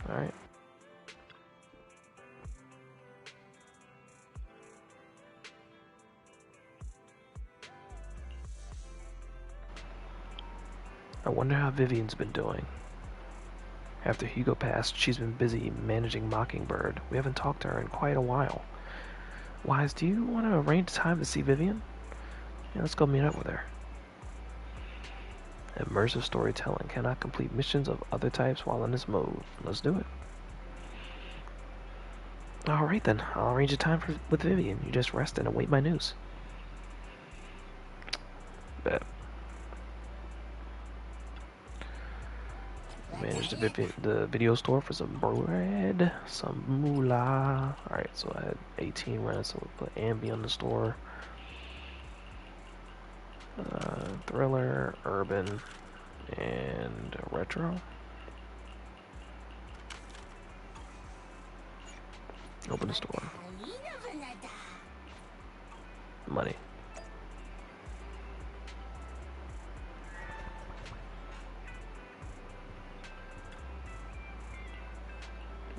Alright. I wonder how Vivian's been doing. After Hugo passed, she's been busy managing Mockingbird. We haven't talked to her in quite a while. Wise, do you want to arrange time to see Vivian? Yeah, let's go meet up with her. Immersive storytelling cannot complete missions of other types while in this mode. Let's do it. Alright then, I'll arrange a time with Vivian. You just rest and await my news. Bet. Manage the video store for some bread, some moolah. Alright, so I had 18 runs, so we'll put Ambi on the store. Thriller, urban, and retro. Open the store. Money.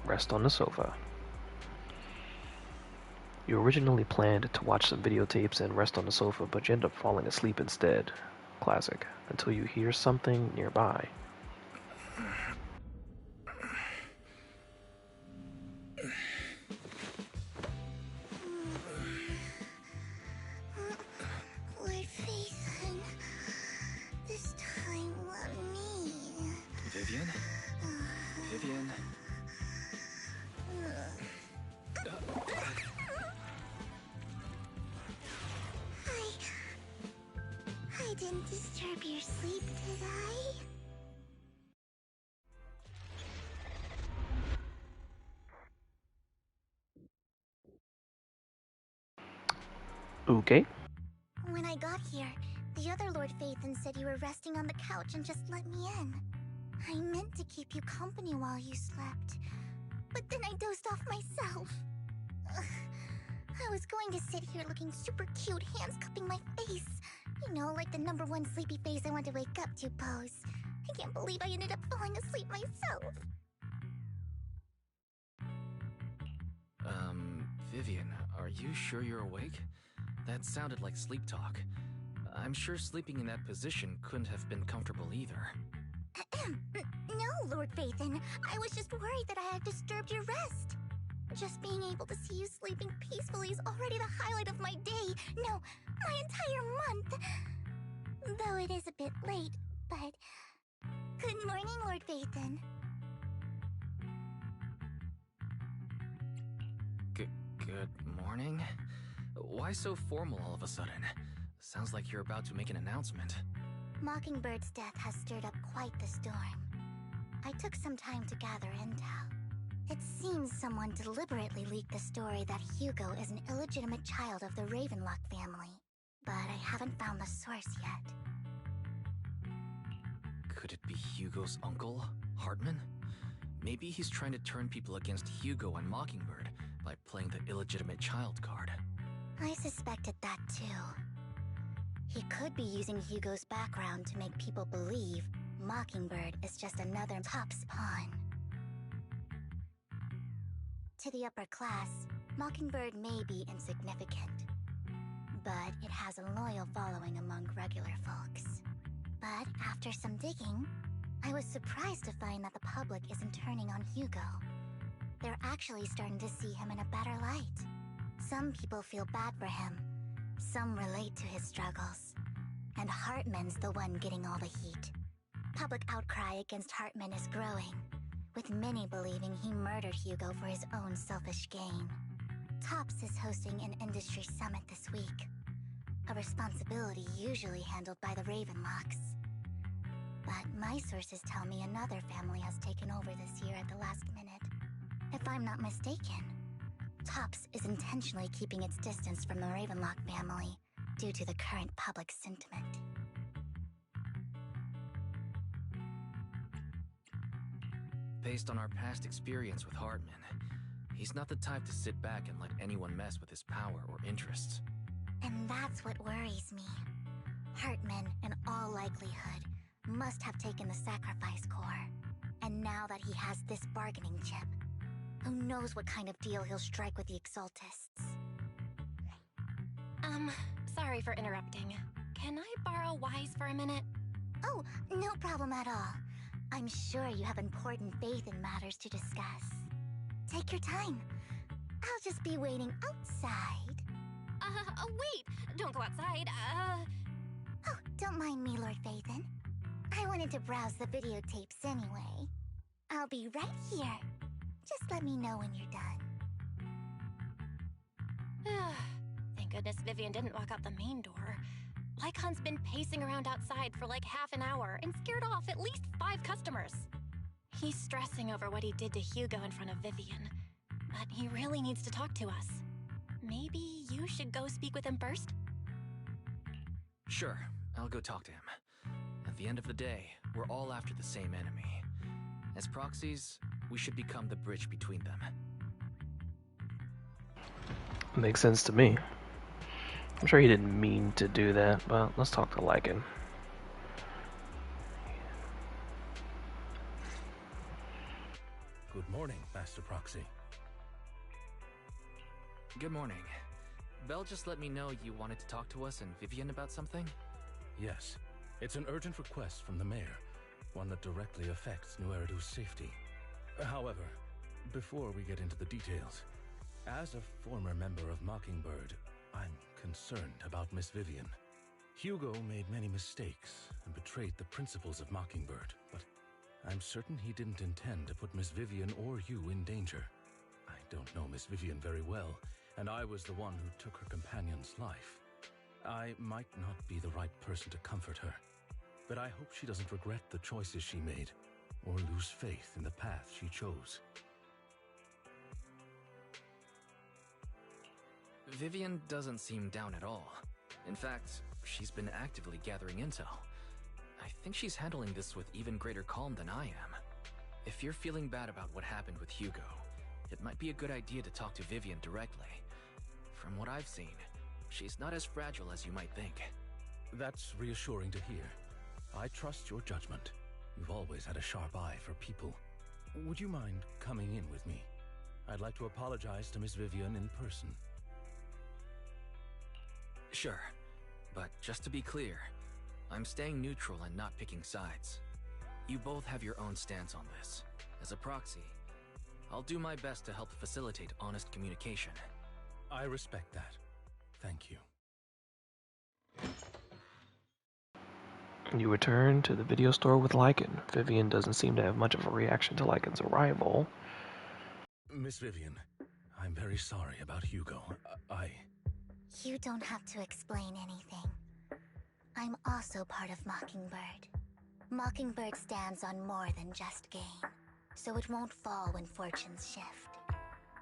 Rest on the sofa. You originally planned to watch some videotapes and rest on the sofa, but you end up falling asleep instead. Classic. Until you hear something nearby. Lord Phaethon, this time let me. Vivian? Vivian? I didn't disturb your sleep, did I? Okay. When I got here, the other Lord Phaethon said you were resting on the couch and just let me in. I meant to keep you company while you slept, but then I dozed off myself. Ugh. I was going to sit here looking super cute, hands cupping my face. You know, like the #1 sleepy face I want to wake up to pose. I can't believe I ended up falling asleep myself. Vivian, are you sure you're awake? That sounded like sleep talk. I'm sure sleeping in that position couldn't have been comfortable either. No, Lord Phaethon. I was just worried that I had disturbed your rest. Just being able to see you sleeping peacefully is already the highlight of my day. No, my entire month. Though it is a bit late, but... Good morning, Lord Phaethon. Good morning? Why so formal all of a sudden? Sounds like you're about to make an announcement. Mockingbird's death has stirred up quite the storm. I took some time to gather intel. It seems someone deliberately leaked the story that Hugo is an illegitimate child of the Ravenlock family, but I haven't found the source yet. Could it be Hugo's uncle, Hartman? Maybe he's trying to turn people against Hugo and Mockingbird by playing the illegitimate child card. I suspected that too. He could be using Hugo's background to make people believe Mockingbird is just another Top's pawn. To the upper class, Mockingbird may be insignificant, but it has a loyal following among regular folks. But after some digging, I was surprised to find that the public isn't turning on Hugo. They're actually starting to see him in a better light. Some people feel bad for him, some relate to his struggles, and Hartman's the one getting all the heat. Public outcry against Hartman is growing, with many believing he murdered Hugo for his own selfish gain. Tops is hosting an industry summit this week, a responsibility usually handled by the Ravenlocks. But my sources tell me another family has taken over this year at the last minute. If I'm not mistaken, Tops is intentionally keeping its distance from the Ravenlock family due to the current public sentiment. Based on our past experience with Hartman, he's not the type to sit back and let anyone mess with his power or interests. And that's what worries me. Hartman, in all likelihood, must have taken the sacrifice core. And now that he has this bargaining chip, who knows what kind of deal he'll strike with the Exaltists. Sorry for interrupting. Can I borrow Wise for a minute? Oh, no problem at all. I'm sure you have important faith in matters to discuss. Take your time. I'll just be waiting outside. Wait! Don't go outside, Oh, don't mind me, Lord Phaethon. I wanted to browse the videotapes anyway. I'll be right here. Just let me know when you're done. Thank goodness Vivian didn't walk out the main door. Lycon's been pacing around outside for like half an hour and scared off at least 5 customers. He's stressing over what he did to Hugo in front of Vivian, but he really needs to talk to us. Maybe you should go speak with him first? Sure, I'll go talk to him. At the end of the day, we're all after the same enemy. As proxies, we should become the bridge between them. Makes sense to me. I'm sure he didn't mean to do that, but let's talk to Lycan. Good morning, Master Proxy. Good morning. Belle just let me know you wanted to talk to us and Vivian about something? Yes, it's an urgent request from the mayor, one that directly affects New Eridu's safety. However, before we get into the details, as a former member of Mockingbird, I'm concerned about Miss Vivian. Hugo made many mistakes and betrayed the principles of Mockingbird, but I'm certain he didn't intend to put Miss Vivian or you in danger. I don't know Miss Vivian very well, and I was the one who took her companion's life. I might not be the right person to comfort her, but I hope she doesn't regret the choices she made, or lose faith in the path she chose. Vivian doesn't seem down at all. In fact, she's been actively gathering intel. I think she's handling this with even greater calm than I am. If you're feeling bad about what happened with Hugo, it might be a good idea to talk to Vivian directly. From what I've seen, she's not as fragile as you might think. That's reassuring to hear. I trust your judgment. You've always had a sharp eye for people. Would you mind coming in with me? I'd like to apologize to Miss Vivian in person. Sure, but just to be clear, I'm staying neutral and not picking sides. You both have your own stance on this. As a proxy, I'll do my best to help facilitate honest communication. I respect that. Thank you. You return to the video store with Lycan. Vivian doesn't seem to have much of a reaction to Lycan's arrival. Miss Vivian, I'm very sorry about Hugo. You don't have to explain anything. I'm also part of Mockingbird. Mockingbird stands on more than just gain, so it won't fall when fortunes shift.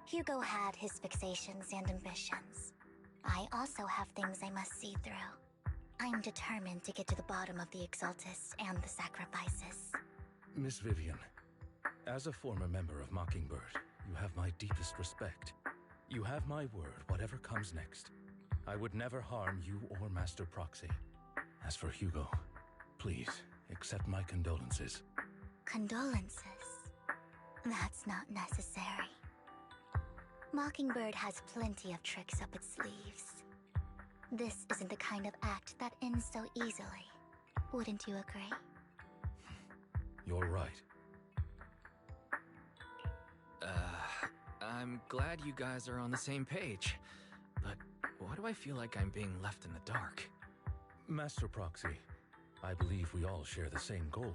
Hugo had his fixations and ambitions. I also have things I must see through. I'm determined to get to the bottom of the Exaltists and the sacrifices. Miss Vivian, as a former member of Mockingbird, you have my deepest respect. You have my word, whatever comes next. I would never harm you or Master Proxy. As for Hugo, please accept my condolences. Condolences? That's not necessary. Mockingbird has plenty of tricks up its sleeves. This isn't the kind of act that ends so easily. Wouldn't you agree? You're right. I'm glad you guys are on the same page, but why do I feel like I'm being left in the dark? Master Proxy, I believe we all share the same goal.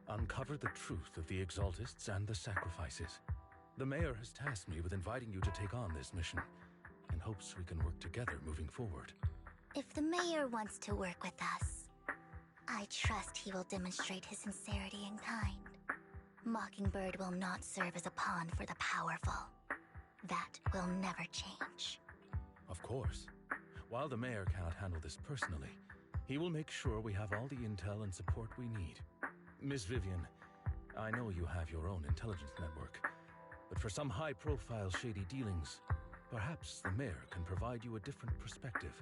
Uncover the truth of the Exaltists and the sacrifices. The mayor has tasked me with inviting you to take on this mission, in hopes we can work together moving forward. If the mayor wants to work with us, I trust he will demonstrate his sincerity in kind. Mockingbird will not serve as a pawn for the powerful. That will never change. Of course. While the mayor cannot handle this personally, he will make sure we have all the intel and support we need. Miss Vivian, I know you have your own intelligence network, but for some high-profile shady dealings, perhaps the mayor can provide you a different perspective.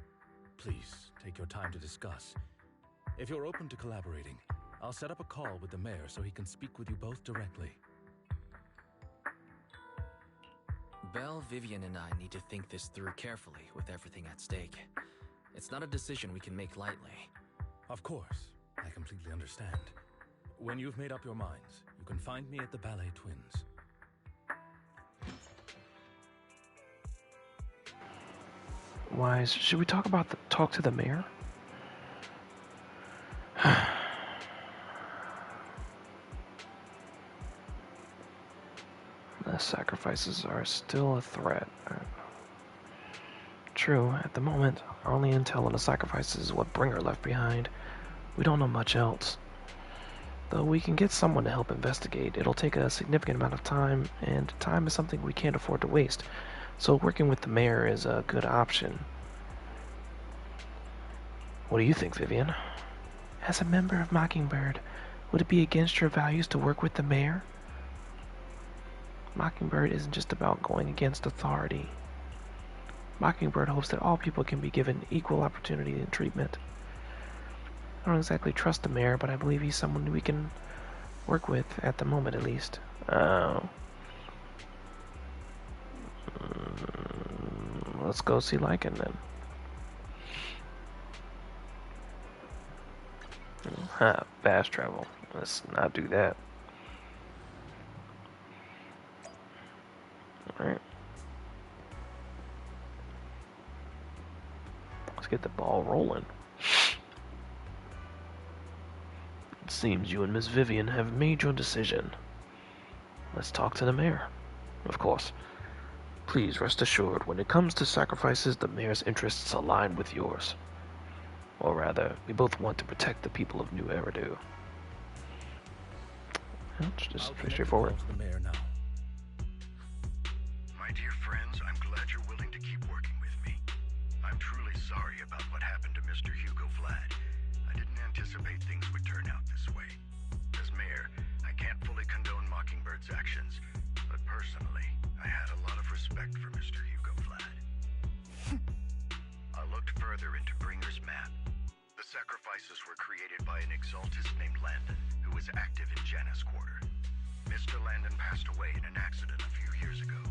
Please, take your time to discuss. If you're open to collaborating, I'll set up a call with the mayor so he can speak with you both directly. Belle, Vivian, and I need to think this through carefully with everything at stake. It's not a decision we can make lightly. Of course, I completely understand. When you've made up your minds, you can find me at the Ballet Twins. Wise, should we talk to the mayor? The sacrifices are still a threat. True, at the moment, our only intel on the sacrifices is what Bringer left behind. We don't know much else. Though we can get someone to help investigate, it'll take a significant amount of time, and time is something we can't afford to waste. So working with the mayor is a good option. What do you think, Vivian? As a member of Mockingbird, would it be against your values to work with the mayor? Mockingbird isn't just about going against authority. Mockingbird hopes that all people can be given equal opportunity and treatment. I don't exactly trust the mayor, but I believe he's someone we can work with, at the moment at least. Let's go see Lycan then. Fast travel. Let's not do that. Alright. Let's get the ball rolling. It seems you and Miss Vivian have made your decision. Let's talk to the mayor. Of course. Please rest assured, when it comes to sacrifices, the mayor's interests align with yours. Or rather, we both want to protect the people of New Eridu. It's just pretty straightforward. The mayor now. My dear friends, I'm glad you're willing to keep working with me. I'm truly sorry about what happened to Mr. Hugo Vlad. I didn't anticipate things would turn out this way. As mayor, I can't fully condone Mockingbird's actions, but personally, I had a lot of respect for Mr. Hugo Vlad. I looked further into Bringer's map. The sacrifices were created by an exaltist named Landon, who was active in Janus Quarter. Mr. Landon passed away in an accident a few years ago.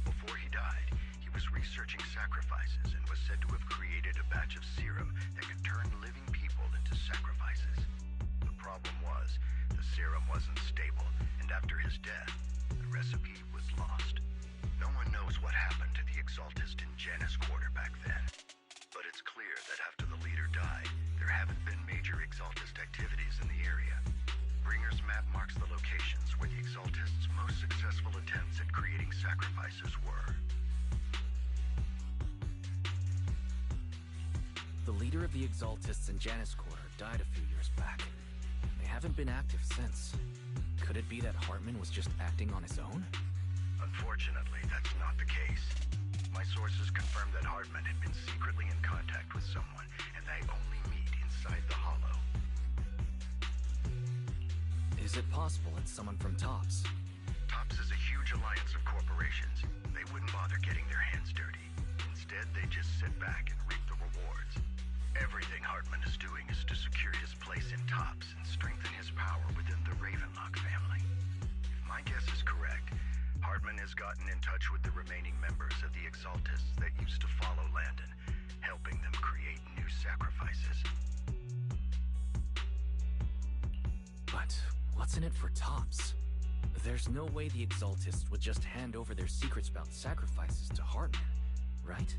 Before he died, he was researching sacrifices and was said to have created a batch of serum that could turn living people into sacrifices. The problem was, the serum wasn't stable, and after his death, the recipe was lost. No one knows what happened to the exaltist in Janus Quarter back then. But it's clear that after the leader died, there haven't been major exaltist activities in the area. Bringer's map marks the locations where the exaltists' most successful attempts at creating sacrifices were. The leader of the exaltists in Janus Quarter died a few years back. They haven't been active since. Could it be that Hartman was just acting on his own? Unfortunately, that's not the case. My sources confirmed that Hartman had been secretly in contact with someone, and they only meet inside the Hollow. Is it possible it's someone from TOPS? TOPS is a huge alliance of corporations. They wouldn't bother getting their hands dirty. Instead, they just sit back and reap the rewards. Everything Hartman is doing is to secure his place in TOPS and strengthen his power within the Ravenlock family. If my guess is correct, Hartman has gotten in touch with the remaining members of the Exaltists that used to follow Landon, helping them create new sacrifices. But what's in it for TOPS? There's no way the Exaltists would just hand over their secrets about sacrifices to Hartman, right?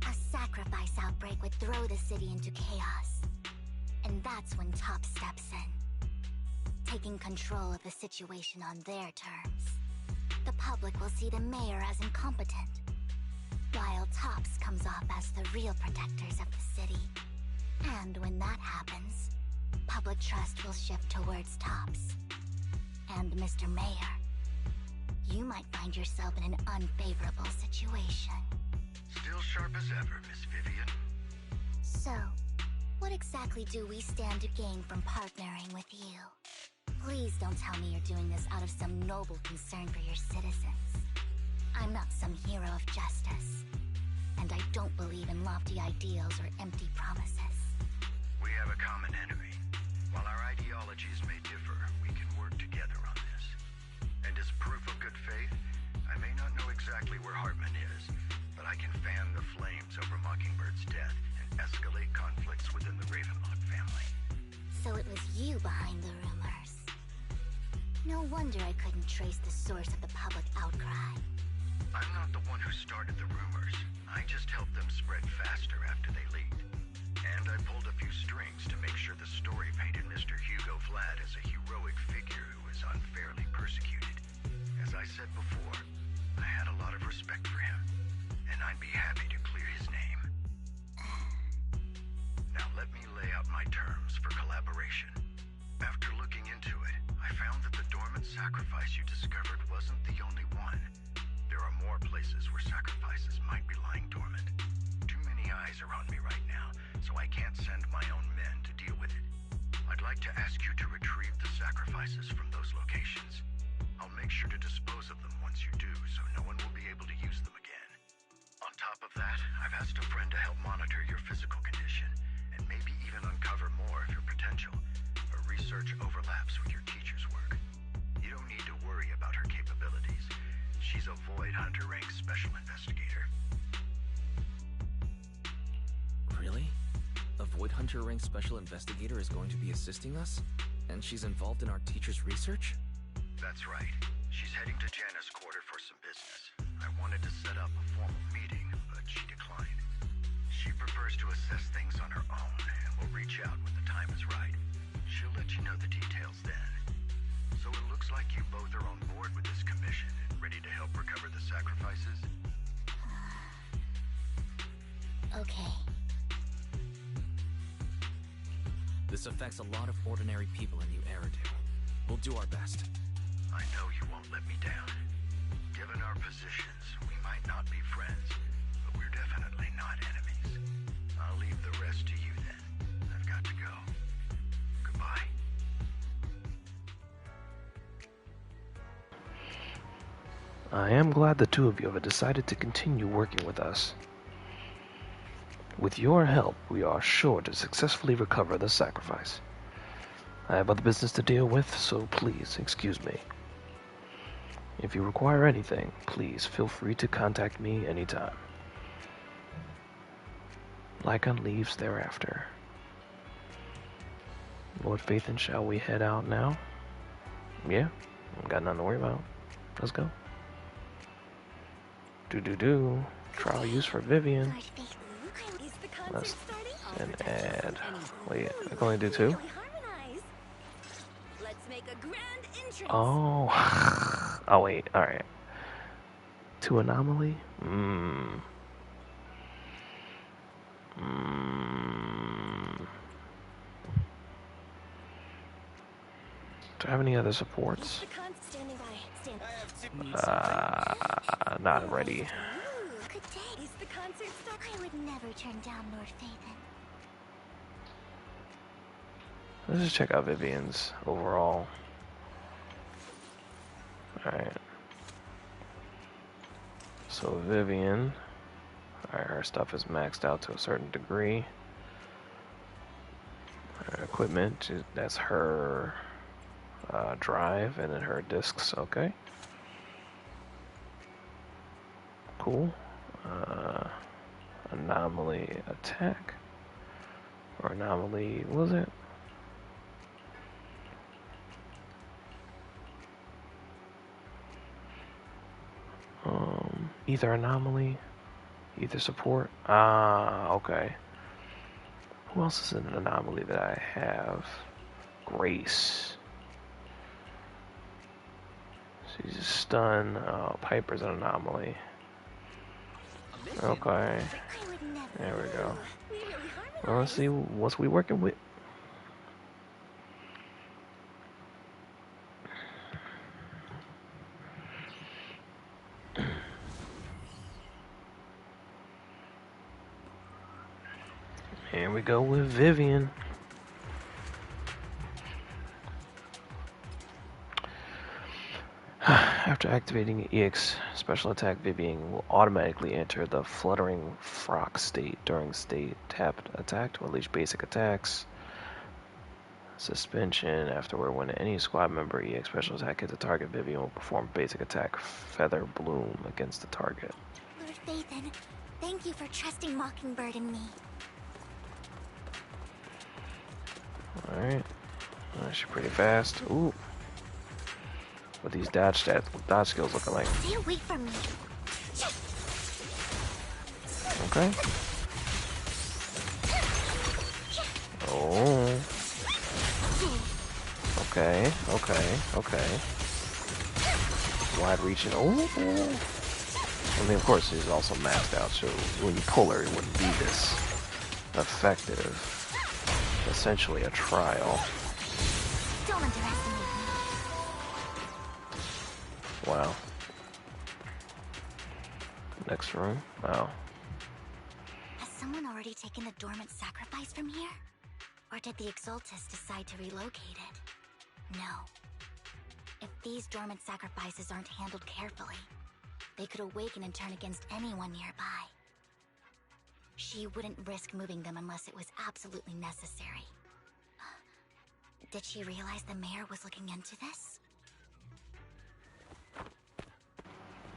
A sacrifice outbreak would throw the city into chaos. And that's when TOPS steps in, taking control of the situation on their terms. The public will see the mayor as incompetent, while TOPS comes off as the real protectors of the city. And when that happens, public trust will shift towards TOPS. And Mr. Mayor, you might find yourself in an unfavorable situation. Still sharp as ever, Miss Vivian. So, what exactly do we stand to gain from partnering with you? Please don't tell me you're doing this out of some noble concern for your citizens. I'm not some hero of justice, and I don't believe in lofty ideals or empty promises. We have a common enemy. While our ideologies may differ, we can work together on this. And as proof of good faith, I may not know exactly where Hartman is, but I can fan the flames over Mockingbird's death and escalate conflicts within the Ravenlock family. So it was you behind the rumors. No wonder I couldn't trace the source of the public outcry. I'm not the one who started the rumors. I just helped them spread faster after they leaked. And I pulled a few strings to make sure the story painted Mr. Hugo Vlad as a heroic figure who was unfairly persecuted. As I said before, I had a lot of respect for him, and I'd be happy to clear his name. Now let me lay out my terms for collaboration. After looking into it, I found that the dormant sacrifice you discovered wasn't the only one. There are more places where sacrifices might be lying dormant. Too many eyes are on me right now, so I can't send my own men to deal with it. I'd like to ask you to retrieve the sacrifices from those locations. I'll make sure to dispose of them once you do, so no one will be able to use them again. On top of that, I've asked a friend to help monitor your physical condition, and maybe even uncover more of your potential. Her research overlaps with your teacher's work. You don't need to worry about her capabilities. She's a Void Hunter rank special investigator. Really? A Void Hunter rank special investigator is going to be assisting us? And she's involved in our teacher's research? That's right. She's heading to Janna's quarter for some business. I wanted to set up a formal meeting, but she declined. She prefers to assess things on her own, and will reach out when the time is right. She'll let you know the details then. So it looks like you both are on board with this commission and ready to help recover the sacrifices? Okay. This affects a lot of ordinary people in New Eridu. We'll do our best. I know you won't let me down. Given our positions, we might not be friends, but we're definitely not enemies. I'll leave the rest to you then. I've got to go. Goodbye. I am glad the two of you have decided to continue working with us. With your help, we are sure to successfully recover the sacrifice. I have other business to deal with, so please excuse me. If you require anything, please feel free to contact me anytime. Lycon leaves thereafter. Lord Phaethon, shall we head out now? Yeah, got nothing to worry about. Let's go. Do. Trial use for Vivian. Let's and add. Wait, I can only do two? Oh. Oh wait, alright. To anomaly? Do I have any other supports? Not ready. Good day. Is the concert stuck? I would never turn down Lord Phaethon. Let's just check out Vivian's overall. Alright. So Vivian, alright, her stuff is maxed out to a certain degree. Her equipment, that's her drive, and then her discs, okay. Cool. Anomaly attack. Or anomaly, what was it? Either anomaly, either support. Okay. Who else is in an anomaly that I have? Grace. She's a stun. Piper's an anomaly. Okay. There we go. Well, let's see what we working with. Here we go with Vivian. After activating EX special attack, Vivian will automatically enter the fluttering frock state during state tapped attack to unleash basic attacks. Suspension. Afterward, when any squad member EX special attack hits a target, Vivian will perform basic attack Feather Bloom against the target. Lord Phaethon, thank you for trusting Mockingbird and me. Alright. She's pretty fast. Ooh. What these dodge skills looking like. Stay away from me. Okay. Oh. Okay. Wide reaching. Oh. I mean, of course, she's also maxed out, so when you pull her, it wouldn't be this effective. Essentially a trial. Don't underestimate me. Wow. Next room. Wow. Has someone already taken the dormant sacrifice from here? Or did the Exaltus decide to relocate it? No. If these dormant sacrifices aren't handled carefully, they could awaken and turn against anyone nearby. She wouldn't risk moving them unless it was absolutely necessary. Did she realize the mayor was looking into this?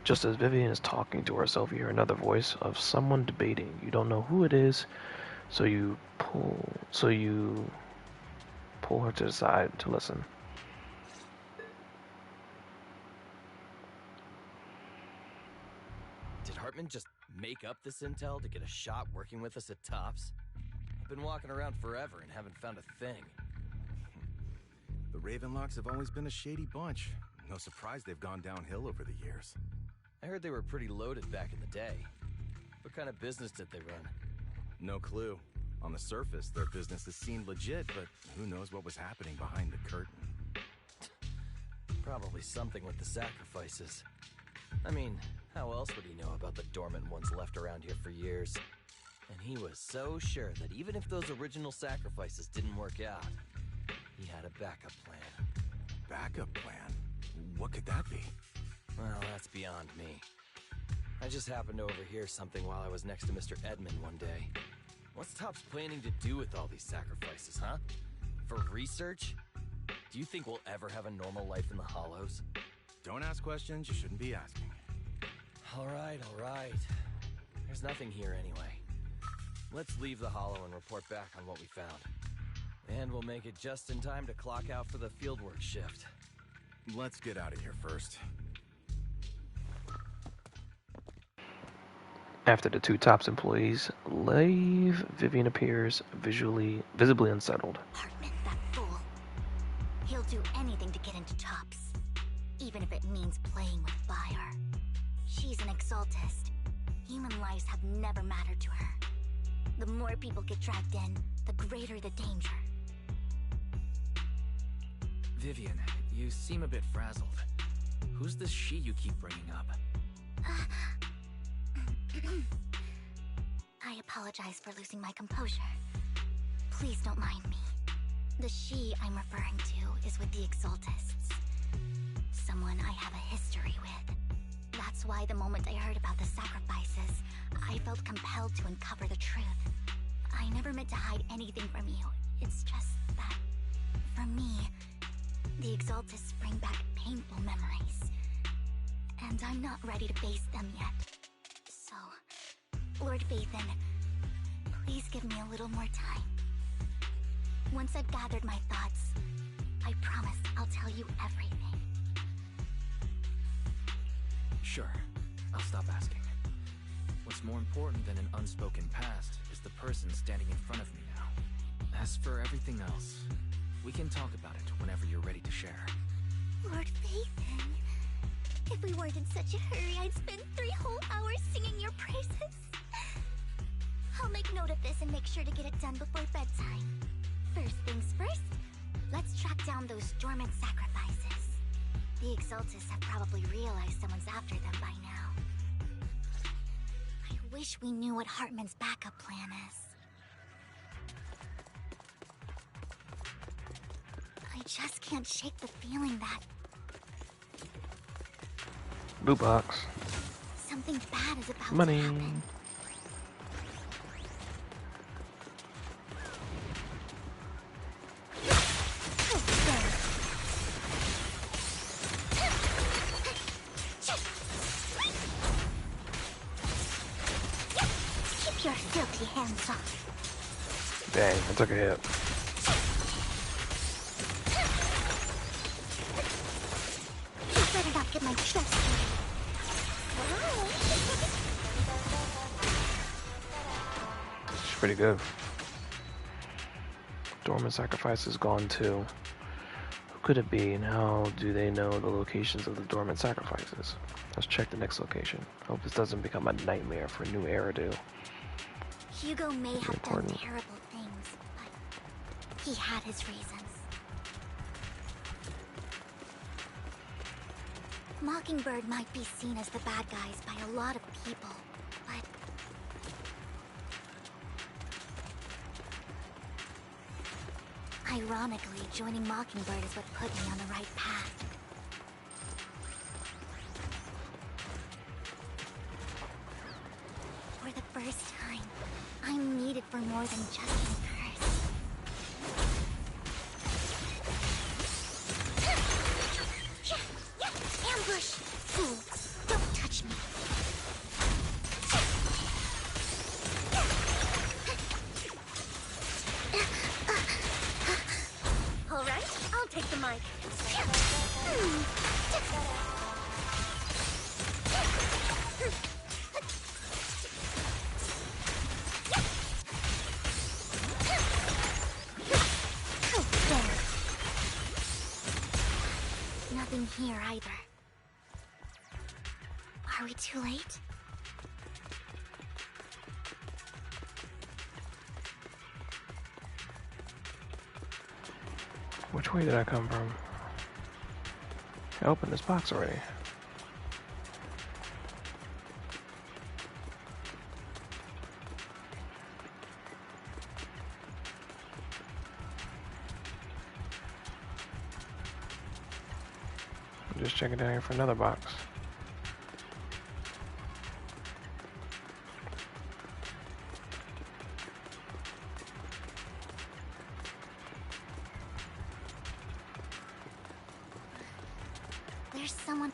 Just as Vivian is talking to herself, you hear another voice of someone debating. You don't know who it is, so you pull her to the side to listen. Did Hartman just make up this intel to get a shot working with us at Tops? I've been walking around forever and haven't found a thing. The Ravenlocks have always been a shady bunch. No surprise they've gone downhill over the years. I heard they were pretty loaded back in the day. What kind of business did they run? No clue. On the surface, their business has seemed legit, but who knows what was happening behind the curtain. Probably something with the sacrifices. I mean, how else would he know about the dormant ones left around here for years? And he was so sure that even if those original sacrifices didn't work out, he had a backup plan. Backup plan? What could that be? Well, that's beyond me. I just happened to overhear something while I was next to Mr. Edmund one day. What's Tops planning to do with all these sacrifices, huh? For research? Do you think we'll ever have a normal life in the Hollows? Don't ask questions you shouldn't be asking. All right. There's nothing here anyway. Let's leave the Hollow and report back on what we found. And we'll make it just in time to clock out for the fieldwork shift. Let's get out of here first. After the two Tops employees leave, Vivian appears visibly unsettled. Hartman, that fool. He'll do anything to get into Tops, even if it means playing with fire. She's an Exaltist. Human lives have never mattered to her. The more people get dragged in, the greater the danger. Vivian, you seem a bit frazzled. Who's this she you keep bringing up? I apologize for losing my composure. Please don't mind me. The she I'm referring to is with the Exaltists. Someone I have a history with. That's why the moment I heard about the sacrifices, I felt compelled to uncover the truth. I never meant to hide anything from you. It's just that, for me, the Exaltists bring back painful memories. And I'm not ready to face them yet. So, Lord Phaethon, please give me a little more time. Once I've gathered my thoughts, I promise I'll tell you everything. Sure, I'll stop asking. What's more important than an unspoken past is the person standing in front of me now. As for everything else, we can talk about it whenever you're ready to share. Lord Phaethon, if we weren't in such a hurry, I'd spend 3 whole hours singing your praises. I'll make note of this and make sure to get it done before bedtime. First things first, let's track down those dormant sacrifices. The Exaltists have probably realized someone's after them by now. I wish we knew what Hartman's backup plan is. I just can't shake the feeling that Loot box. something bad is about Money. to happen. your filthy hands off. Dang, I took a hit. You better not get my chest dirty. She's pretty good. Dormant sacrifice is gone too. Who could it be, and how do they know the locations of the dormant sacrifices? Let's check the next location. Hope this doesn't become a nightmare for new Eridu. Hugo may have important. done terrible things, but he had his reasons. Mockingbird might be seen as the bad guys by a lot of people, but ironically, joining Mockingbird is what put me on the right path. For the first time, I'm needed for more than just a curse. Ambush! Fool! Don't touch me! Alright, I'll take the mic. Nothing here either. Are we too late? Which way did I come from? I opened this box already. I'm just checking down here for another box. There's someone...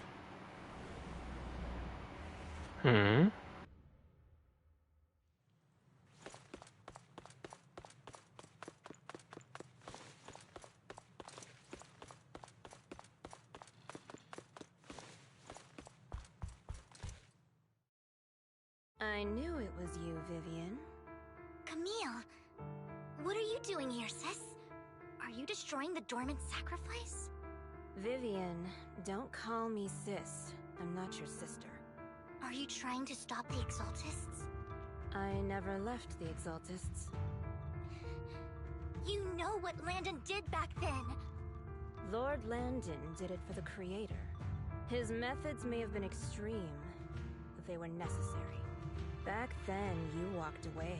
I knew it was you, Vivian. Camille! What are you doing here, sis? Are you destroying the dormant sacrifice? Vivian, don't call me sis. I'm not your sister. Are you trying to stop the Exaltists? I never left the Exaltists. You know what Landon did back then! Lord Landon did it for the Creator. His methods may have been extreme, but they were necessary. Back then, you walked away.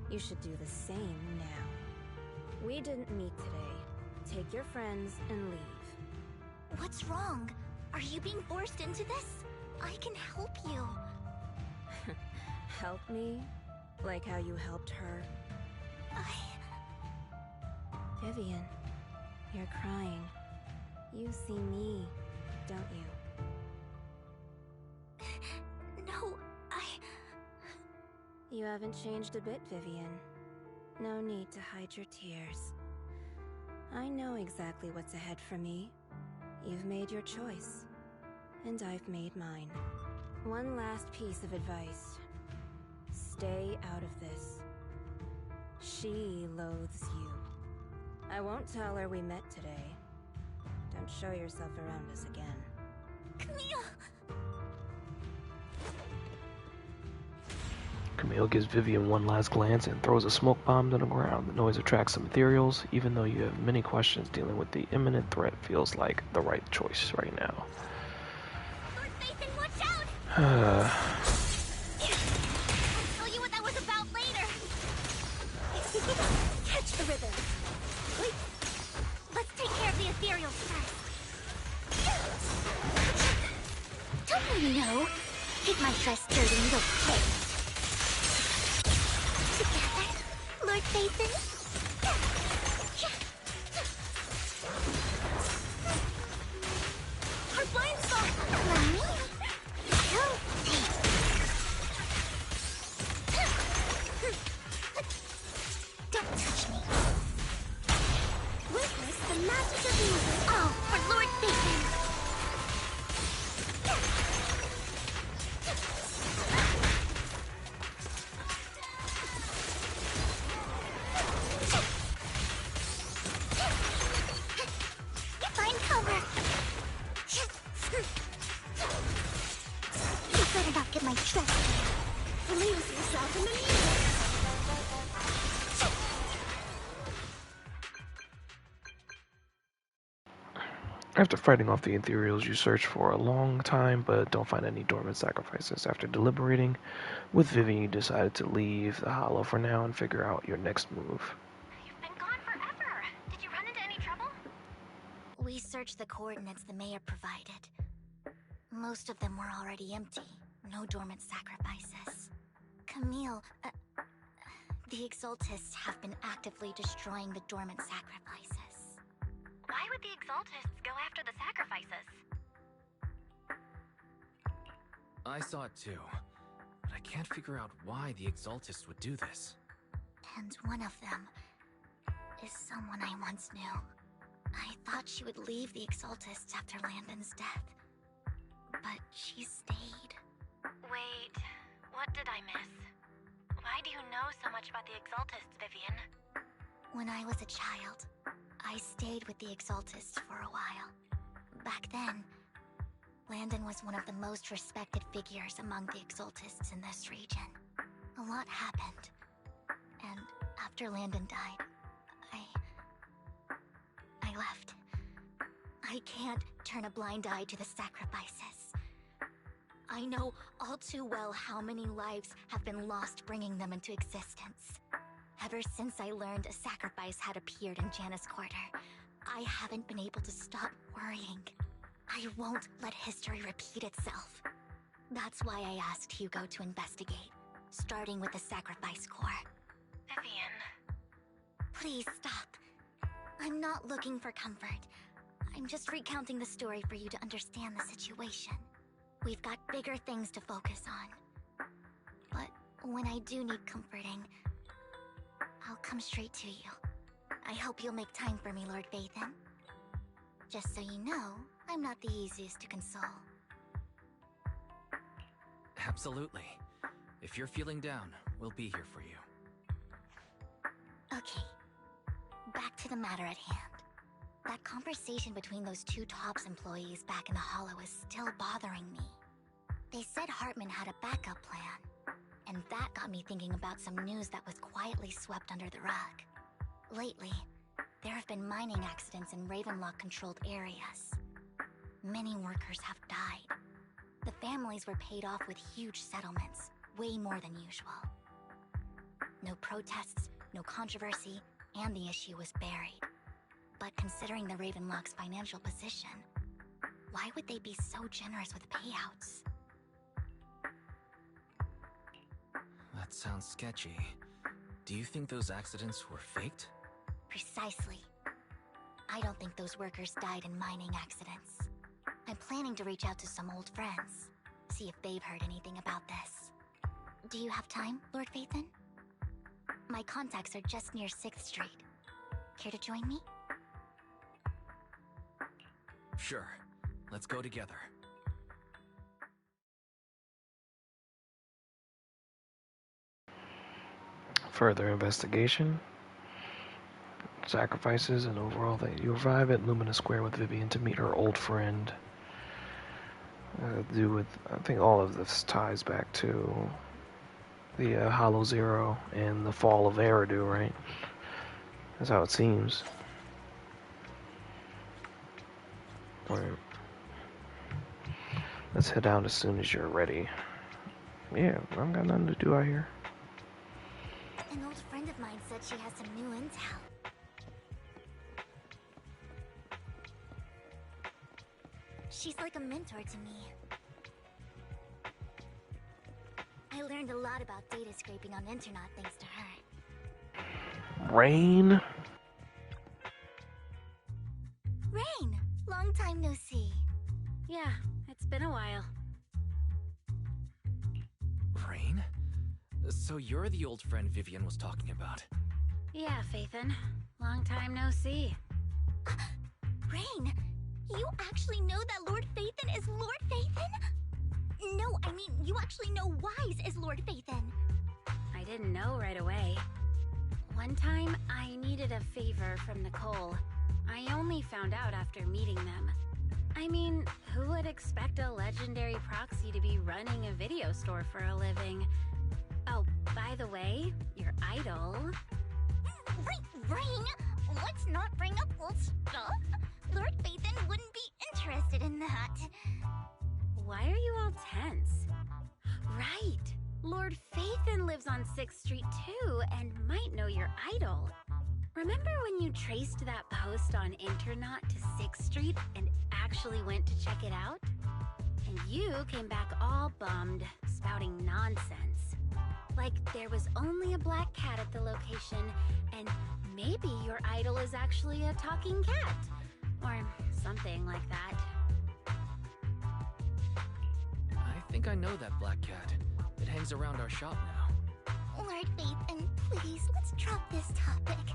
You should do the same now. We didn't meet today. Take your friends and leave. What's wrong? Are you being forced into this? I can help you. Help me? Like how you helped her? Vivian, you're crying. You see me, don't you? No, You haven't changed a bit, Vivian. No need to hide your tears. I know exactly what's ahead for me. You've made your choice, and I've made mine. One last piece of advice. Stay out of this. She loathes you. I won't tell her we met today. Don't show yourself around us again. Camille! Camille gives Vivian one last glance and throws a smoke bomb to the ground. The noise attracts some ethereals. Even though you have many questions, dealing with the imminent threat feels like the right choice right now. Lord Nathan, watch out! Uh, I'll tell you what that was about later. Catch the rhythm. Wait. Let's take care of the ethereals first. Don't you know? Get my dress dirty and you'll pay. Together, Lord Nathan. Our blind spot! Mommy! Don't cannot get my trust back. Lose yourself in the music. After fighting off the ethereals, you search for a long time but don't find any dormant sacrifices. After deliberating with Vivian, you decided to leave the Hollow for now and figure out your next move. You've been gone forever. Did you run into any trouble? We searched the coordinates the mayor provided. Most of them were already empty. No dormant sacrifices. Camille, the Exaltists have been actively destroying the dormant sacrifices. Why would the Exaltists go after the sacrifices? I saw it too, but I can't figure out why the Exaltists would do this. And one of them is someone I once knew. I thought she would leave the Exaltists after Landon's death, but she stayed. Wait, what did I miss? Why do you know so much about the Exaltists, Vivian? When I was a child, I stayed with the Exaltists for a while. Back then, Landon was one of the most respected figures among the Exaltists in this region. A lot happened, and after Landon died, I left. I can't turn a blind eye to the sacrifices. I know all too well how many lives have been lost bringing them into existence. Ever since I learned a sacrifice had appeared in Janus Quarter, I haven't been able to stop worrying. I won't let history repeat itself. That's why I asked Hugo to investigate, starting with the Sacrifice Corps. Vivian. Please stop. I'm not looking for comfort. I'm just recounting the story for you to understand the situation. We've got bigger things to focus on. But when I do need comforting, I'll come straight to you. I hope you'll make time for me, Lord Vathan. Just so you know, I'm not the easiest to console. Absolutely. If you're feeling down, we'll be here for you. Okay, back to the matter at hand. That conversation between those two TOPS employees back in the Hollow is still bothering me. They said Hartman had a backup plan, and that got me thinking about some news that was quietly swept under the rug. Lately, there have been mining accidents in Ravenlock-controlled areas. Many workers have died. The families were paid off with huge settlements, way more than usual. No protests, no controversy, and the issue was buried. But considering the Ravenlock's financial position, why would they be so generous with payouts? That sounds sketchy. Do you think those accidents were faked? Precisely. I don't think those workers died in mining accidents. I'm planning to reach out to some old friends, see if they've heard anything about this. Do you have time, Lord Vathan? My contacts are just near 6th Street. Care to join me? Sure. Let's go together. Further investigation, sacrifices, and overall that you arrive at Lumina Square with Vivian to meet her old friend. I think all of this ties back to the Hollow Zero and the fall of Eridu, right? That's how it seems. Right. Let's head out as soon as you're ready. Yeah, I don't got nothing to do out here. An old friend of mine said she has some new intel. She's like a mentor to me. I learned a lot about data scraping on the internet thanks to her. Rain? Rain! Long time no see. Yeah, it's been a while. Rain? So you're the old friend Vivian was talking about. Yeah, Phaethon. Long time no see. Rain! You actually know that Lord Vathan is Lord Vathan? No, I mean, you actually know Wise is Lord Vathan. I didn't know right away. One time, I needed a favor from Nicole. I only found out after meeting them. I mean, who would expect a legendary proxy to be running a video store for a living? Oh, by the way, your idol... Rain, let's not bring up old stuff. Lord Phaethon wouldn't be interested in that. Why are you all tense? Right! Lord Phaethon lives on 6th Street too, and might know your idol. Remember when you traced that post on Internaut to 6th Street and actually went to check it out? And you came back all bummed, spouting nonsense. Like there was only a black cat at the location, and maybe your idol is actually a talking cat. Or something like that. I think I know that black cat. It hangs around our shop now. Lord Phaethon, please, let's drop this topic.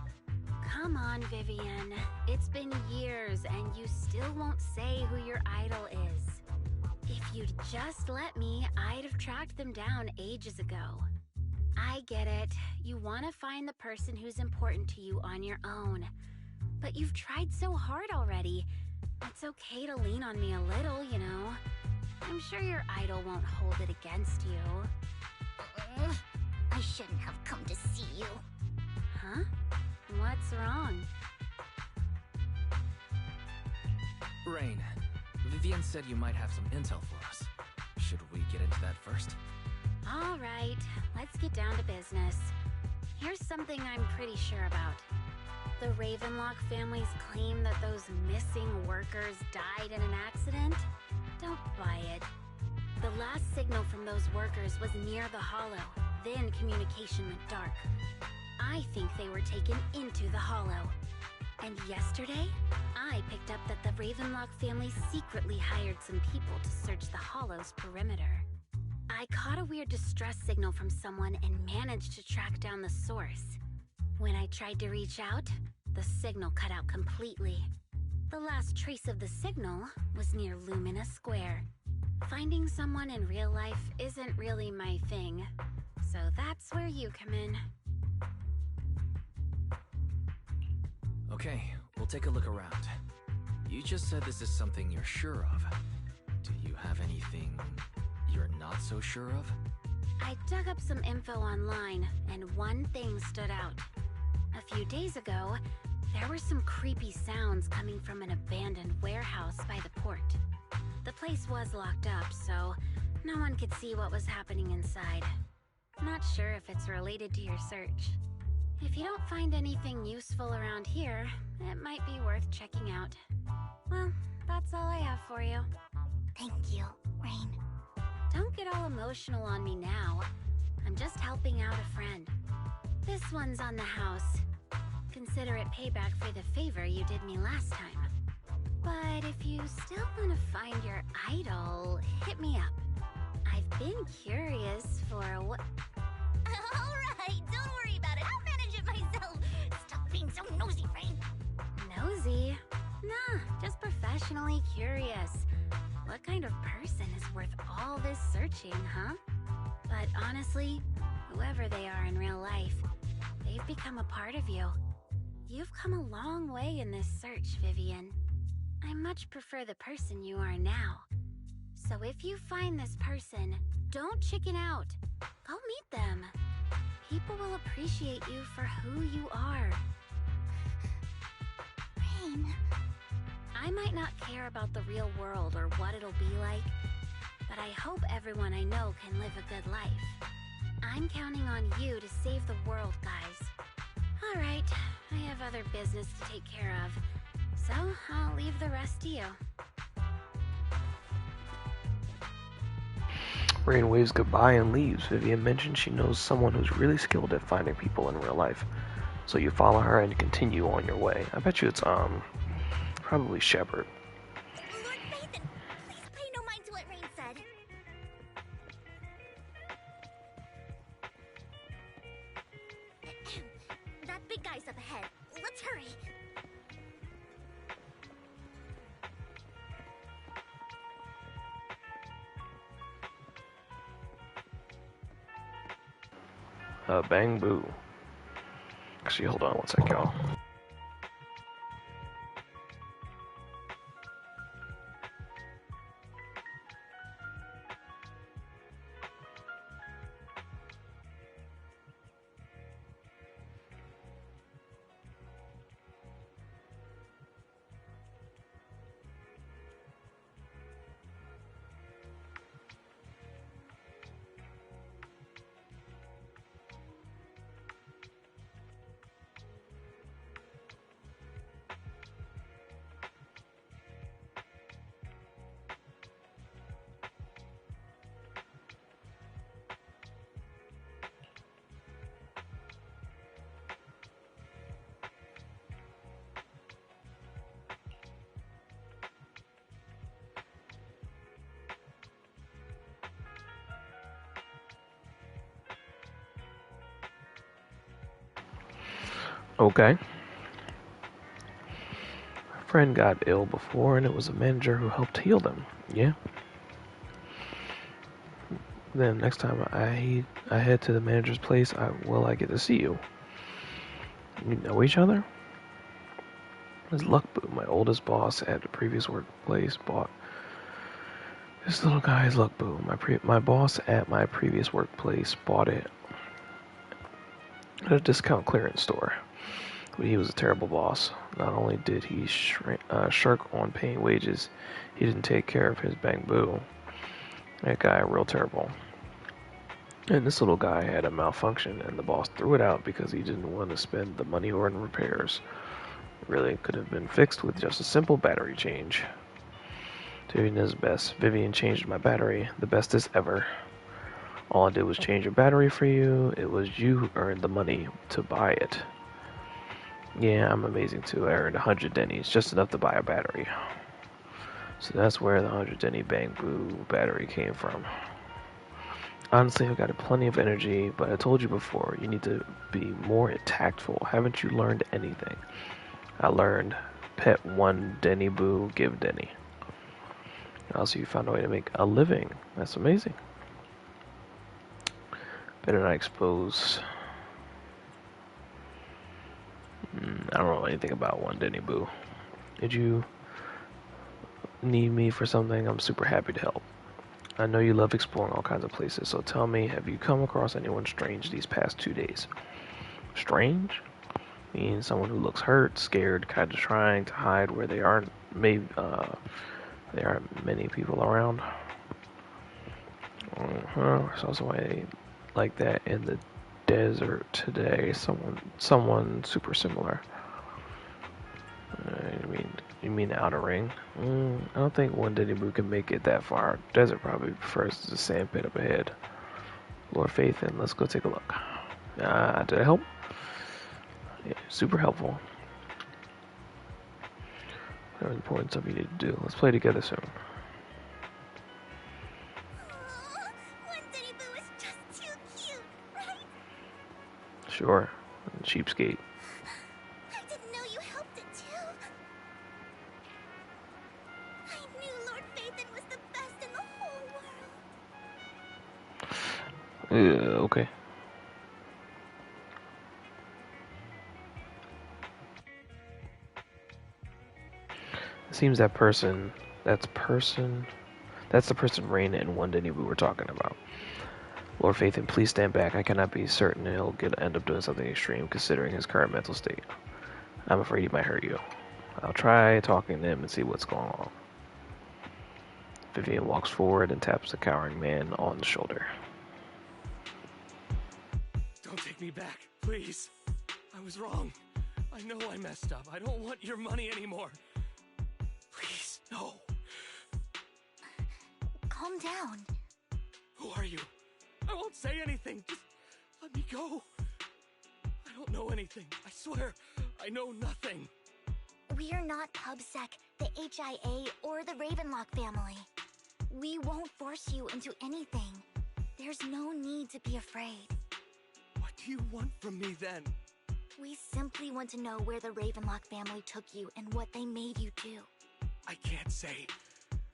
Come on, Vivian. It's been years and you still won't say who your idol is. If you'd just let me, I'd have tracked them down ages ago. I get it. You want to find the person who's important to you on your own. But you've tried so hard already. It's okay to lean on me a little, you know. I'm sure your idol won't hold it against you. I shouldn't have come to see you. Huh? What's wrong? Rain, Vivian said you might have some intel for us. Should we get into that first? All right, let's get down to business. Here's something I'm pretty sure about. The Ravenlock family's claim that those missing workers died in an accident? Don't buy it. The last signal from those workers was near the Hollow, then communication went dark. I think they were taken into the Hollow. And yesterday, I picked up that the Ravenlock family secretly hired some people to search the Hollow's perimeter. I caught a weird distress signal from someone and managed to track down the source. When I tried to reach out, the signal cut out completely. The last trace of the signal was near Lumina Square. Finding someone in real life isn't really my thing, so that's where you come in. Okay, we'll take a look around. You just said this is something you're sure of. Do you have anything you're not so sure of? I dug up some info online, and one thing stood out. A few days ago, there were some creepy sounds coming from an abandoned warehouse by the port. The place was locked up, so no one could see what was happening inside. Not sure if it's related to your search. If you don't find anything useful around here, it might be worth checking out. Well, that's all I have for you. Thank you, Rain. Don't get all emotional on me now. I'm just helping out a friend. This one's on the house. Consider it payback for the favor you did me last time. But if you still want to find your idol, hit me up. I've been curious for what... Alright, don't worry about it. I'll manage it myself. Stop being so nosy, Rain. Nosy? Nah, just professionally curious. What kind of person is worth all this searching, huh? But honestly, whoever they are in real life, they've become a part of you. You've come a long way in this search, Vivian. I much prefer the person you are now. So if you find this person, don't chicken out. Go meet them. People will appreciate you for who you are. Rain. I might not care about the real world or what it'll be like, but I hope everyone I know can live a good life. I'm counting on you to save the world, guys. All right, I have other business to take care of, so I'll leave the rest to you. Rain waves goodbye and leaves. Vivian mentions she knows someone who's really skilled at finding people in real life. So you follow her and continue on your way. I bet you it's, probably Shepard. Lord Phaethon, please pay no mind to what Rain said. That big guy's up ahead. Let's hurry. Bang boo. Actually, hold on one sec, y'all. Okay. A friend got ill before, and it was a manager who helped heal them. Yeah. Then next time I head to the manager's place, I get to see you. You know each other? This Luckboo, my oldest boss at the previous workplace, bought this little guy's Luckboo. My boss at my previous workplace bought it at a discount clearance store. But he was a terrible boss. Not only did he shirk on paying wages, he didn't take care of his bamboo. That guy, real terrible. And this little guy had a malfunction, and the boss threw it out because he didn't want to spend the money on repairs. Really could have been fixed with just a simple battery change. Doing his best. Vivian changed my battery, the bestest ever. All I did was change your battery for you. It was you who earned the money to buy it. Yeah, I'm amazing too. I earned 100 dennies, just enough to buy a battery. So that's where the 100 denny bamboo battery came from. Honestly, I've got plenty of energy, but I told you before, you need to be more tactful. Haven't you learned anything? I learned, pet one denny boo, give denny. Also, you found a way to make a living. That's amazing. Better not expose. I don't know anything about one denny boo. Did you need me for something? I'm super happy to help. I know you love exploring all kinds of places, so tell me, have you come across anyone strange these past 2 days? Strange? Means someone who looks hurt, scared, kind of trying to hide where they aren't. Maybe there aren't many people around. I saw somebody like that in the desert today. Someone super similar. You mean the outer ring? I don't think one Denny Boo can make it that far. Desert probably prefers the sand pit up ahead. Lord Faith, and let's go take a look. Did I help? Yeah, super helpful. Whatever important stuff you need to do. Let's play together soon. One Denny Boo is just too cute, right? Sure. Cheapskate. I didn't know you helped it too. I knew Lord Phaethon was the best in the whole world. Okay. It seems that's the person Raina and one Denny Boo were talking about. Lord Phaethon, please stand back. I cannot be certain he'll end up doing something extreme considering his current mental state. I'm afraid he might hurt you. I'll try talking to him and see what's going on. Vivian walks forward and taps the cowering man on the shoulder. Don't take me back, please. I was wrong. I know I messed up. I don't want your money anymore. Please, no. Calm down. Who are you? I won't say anything. Just let me go. I don't know anything. I swear, I know nothing. We are not PubSec, the HIA, or the Ravenlock family. We won't force you into anything. There's no need to be afraid. What do you want from me then? We simply want to know where the Ravenlock family took you and what they made you do. I can't say.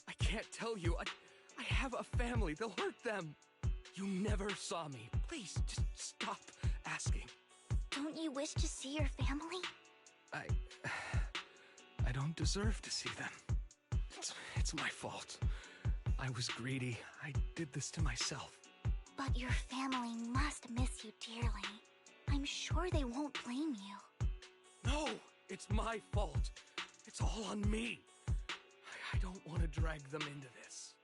I can't tell you. I have a family. They'll hurt them. You never saw me. Please, just stop asking. Don't you wish to see your family? I don't deserve to see them. It's my fault. I was greedy. I did this to myself. But your family must miss you dearly. I'm sure they won't blame you. No, it's my fault. It's all on me. I don't want to drag them into this.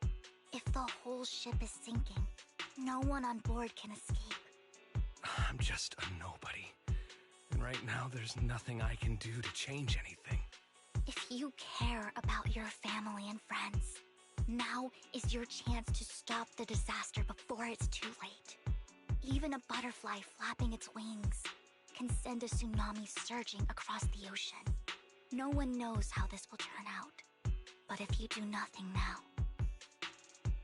If the whole ship is sinking, no one on board can escape. I'm just a nobody. And right now, there's nothing I can do to change anything. If you care about your family and friends, now is your chance to stop the disaster before it's too late. Even a butterfly flapping its wings can send a tsunami surging across the ocean. No one knows how this will turn out. But if you do nothing now,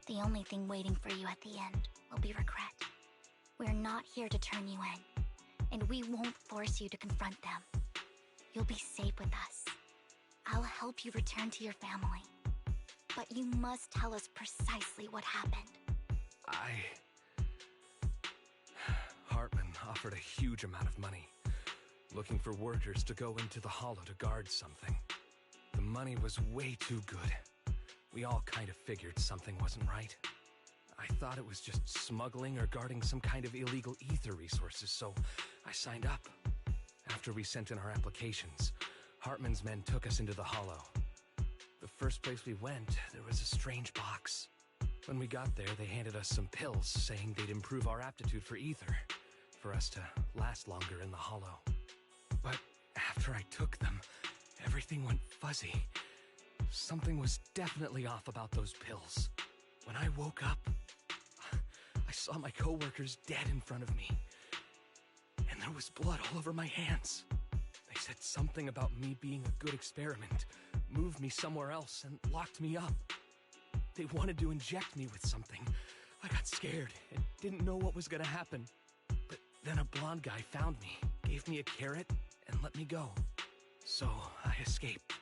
the only thing waiting for you at the end will be regret. We're not here to turn you in. and we won't force you to confront them. You'll be safe with us. I'll help you return to your family. But you must tell us precisely what happened. Hartman offered a huge amount of money, looking for workers to go into the hollow to guard something. The money was way too good. We all kind of figured something wasn't right. I thought it was just smuggling or guarding some kind of illegal ether resources, so I signed up. After we sent in our applications, Hartman's men took us into the hollow. The first place we went, there was a strange box. When we got there, they handed us some pills, saying they'd improve our aptitude for ether, for us to last longer in the hollow. But after I took them, everything went fuzzy. Something was definitely off about those pills. When I woke up, I saw my coworkers dead in front of me. And there was blood all over my hands. They said something about me being a good experiment, moved me somewhere else, and locked me up. They wanted to inject me with something. I got scared and didn't know what was gonna happen. But then a blonde guy found me, gave me a carrot, and let me go. So I escaped.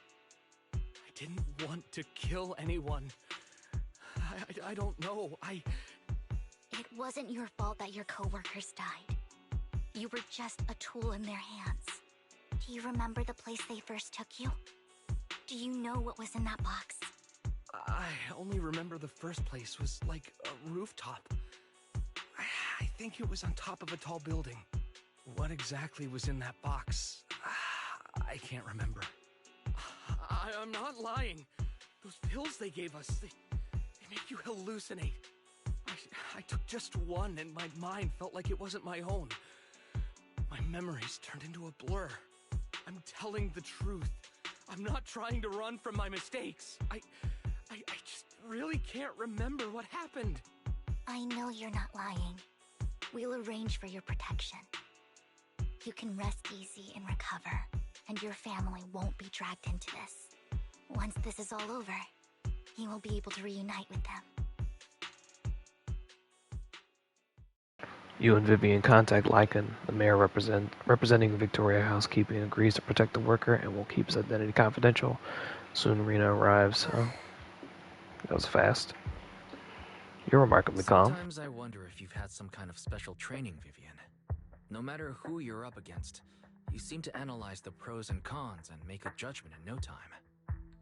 I didn't want to kill anyone. I don't know. It wasn't your fault that your coworkers died. You were just a tool in their hands. Do you remember the place they first took you? Do you know what was in that box? I only remember the first place was like a rooftop. I think it was on top of a tall building. What exactly was in that box? I can't remember. I'm not lying. Those pills they gave us, they make you hallucinate. I took just one and my mind felt like it wasn't my own. My memories turned into a blur. I'm telling the truth. I'm not trying to run from my mistakes. I just really can't remember what happened. I know you're not lying. We'll arrange for your protection. You can rest easy and recover, and your family won't be dragged into this. Once this is all over, you will be able to reunite with them. You and Vivian contact Lycan. The mayor representing the Victoria Housekeeping agrees to protect the worker and will keep his identity confidential. Soon Rena arrives. Oh, that was fast. You're remarkably calm. Sometimes I wonder if you've had some kind of special training, Vivian. No matter who you're up against, you seem to analyze the pros and cons and make a judgment in no time.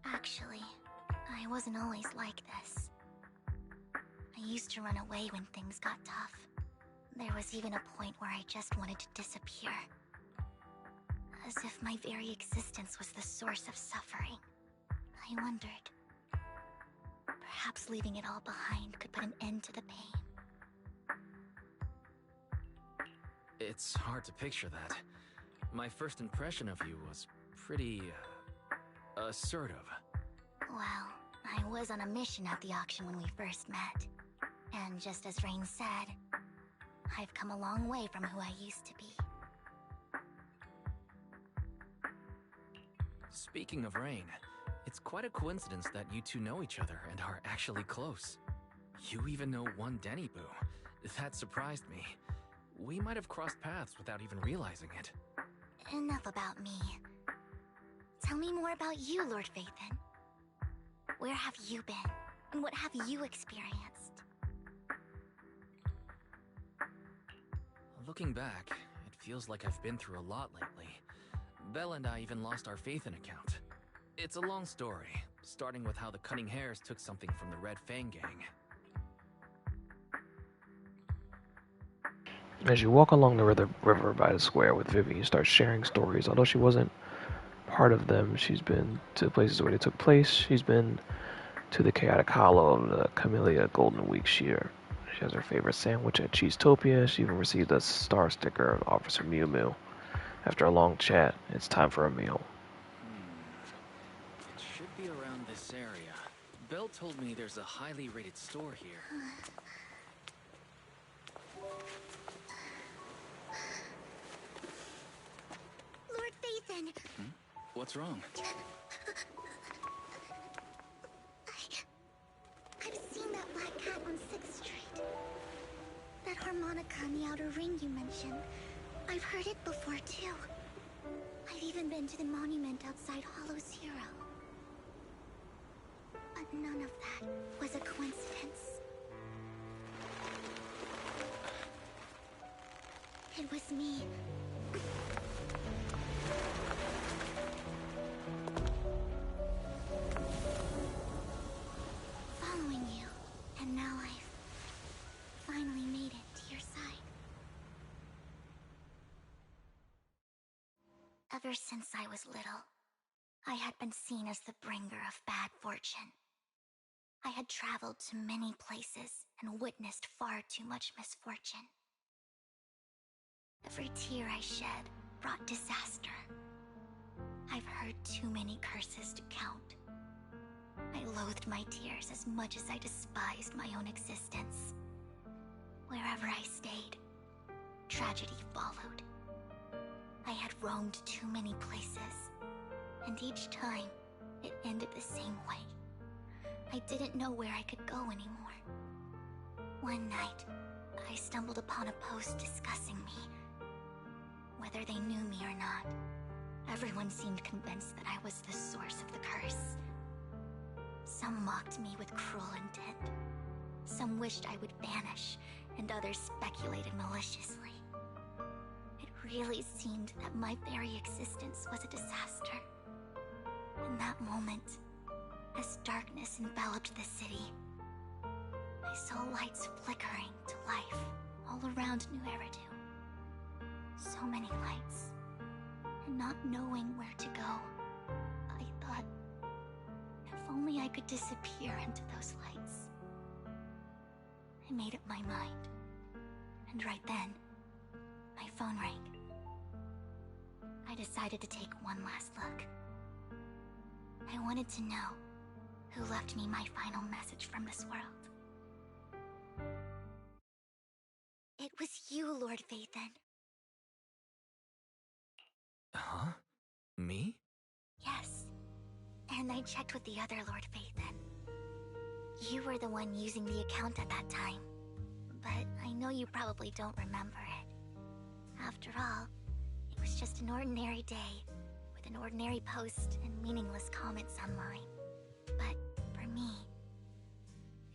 Actually, I wasn't always like this. I used to run away when things got tough. There was even a point where I just wanted to disappear. As if my very existence was the source of suffering. I wondered. Perhaps leaving it all behind could put an end to the pain. It's hard to picture that. My first impression of you was pretty, assertive. Well, I was on a mission at the auction when we first met. And just as Rain said, I've come a long way from who I used to be. Speaking of Rain, it's quite a coincidence that you two know each other and are actually close. You even know one Denny Boo. That surprised me. We might have crossed paths without even realizing it. Enough about me. Tell me more about you, Lord Phaethon. Where have you been? And what have you experienced? Looking back, it feels like I've been through a lot lately. Belle and I even lost our Phaethon account. It's a long story, starting with how the Cunning Hares took something from the Red Fang gang. As you walk along the river by the square with Vivian, you start sharing stories. Although she wasn't part of them, she's been to the places where they took place. She's been to the chaotic hollow of the Camellia Golden Week Shear. She has her favorite sandwich at Cheesetopia. She even received a star sticker of Officer Mew Mew. After a long chat, it's time for a meal. It should be around this area. Belle told me there's a highly rated store here. Lord Phaethon! What's wrong? I've seen that black cat on 6th Street. That harmonica in the outer ring you mentioned. I've heard it before too. I've even been to the monument outside Hollow Zero. But none of that was a coincidence. It was me. Following you, and now I've finally made it to your side. Ever since I was little, I had been seen as the bringer of bad fortune. I had traveled to many places and witnessed far too much misfortune. Every tear I shed brought disaster. I've heard too many curses to count. I loathed my tears as much as I despised my own existence. Wherever I stayed, tragedy followed. I had roamed too many places, and each time, it ended the same way. I didn't know where I could go anymore. One night, I stumbled upon a post discussing me. Whether they knew me or not, everyone seemed convinced that I was the source of the curse. Some mocked me with cruel intent. Some wished I would vanish, and others speculated maliciously. It really seemed that my very existence was a disaster. In that moment, as darkness enveloped the city, I saw lights flickering to life all around New Eridu. So many lights, and not knowing where to go, I thought, if only I could disappear into those lights. I made up my mind, and right then, my phone rang. I decided to take one last look. I wanted to know who left me my final message from this world. It was you, Lord Vathan. Huh? Me? Yes. And I checked with the other Lord Vathan. You were the one using the account at that time. But I know you probably don't remember it. After all, it was just an ordinary day, with an ordinary post and meaningless comments online. But for me,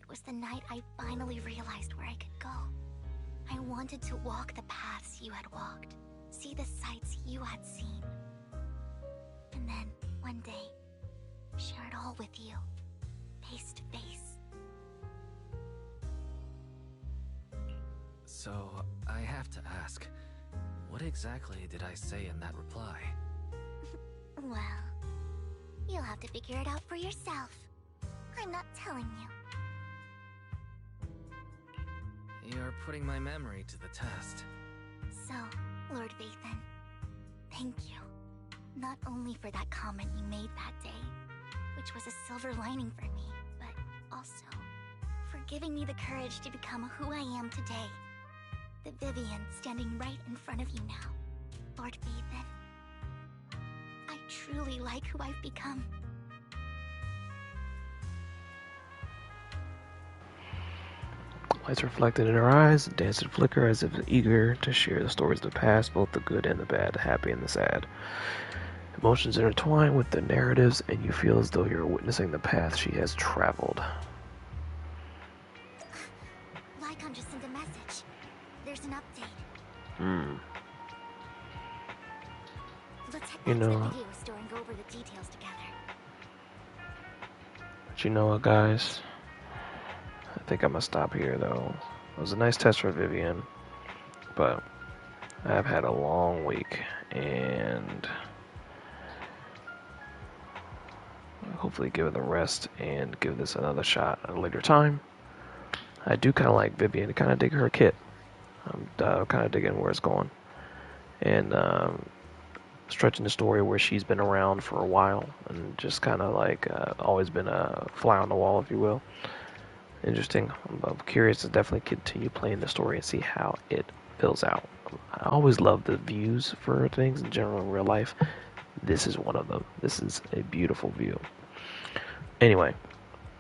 it was the night I finally realized where I could go. I wanted to walk the paths you had walked, see the sights you had seen. And then, one day, share it all with you, face to face. So, I have to ask, what exactly did I say in that reply? Well, you'll have to figure it out for yourself. I'm not telling you. You're putting my memory to the test. So, Lord Vathan, thank you. Not only for that comment you made that day, which was a silver lining for me, but also for giving me the courage to become who I am today. The Vivian standing right in front of you now, Lord Vathan. I truly like who I've become. Lights reflected in her eyes, danced and flicker as if eager to share the stories of the past, both the good and the bad, the happy and the sad. Emotions intertwine with the narratives, and you feel as though you're witnessing the path she has traveled. Lycon just sent a message. There's an update. Let's head back to the video store and go over the details together. But you know what, guys? I think I'm gonna stop here, though. It was a nice test for Vivian, but I've had a long week, and I'll hopefully give it a rest and give this another shot at a later time. I do kind of like Vivian. I kind of dig her kit. I'm kind of digging where it's going, and stretching the story where she's been around for a while and just kind of like always been a fly on the wall, if you will. Interesting. I'm curious to definitely continue playing the story and see how it fills out. I always love the views for things in general in real life. This is one of them. This is a beautiful view. Anyway,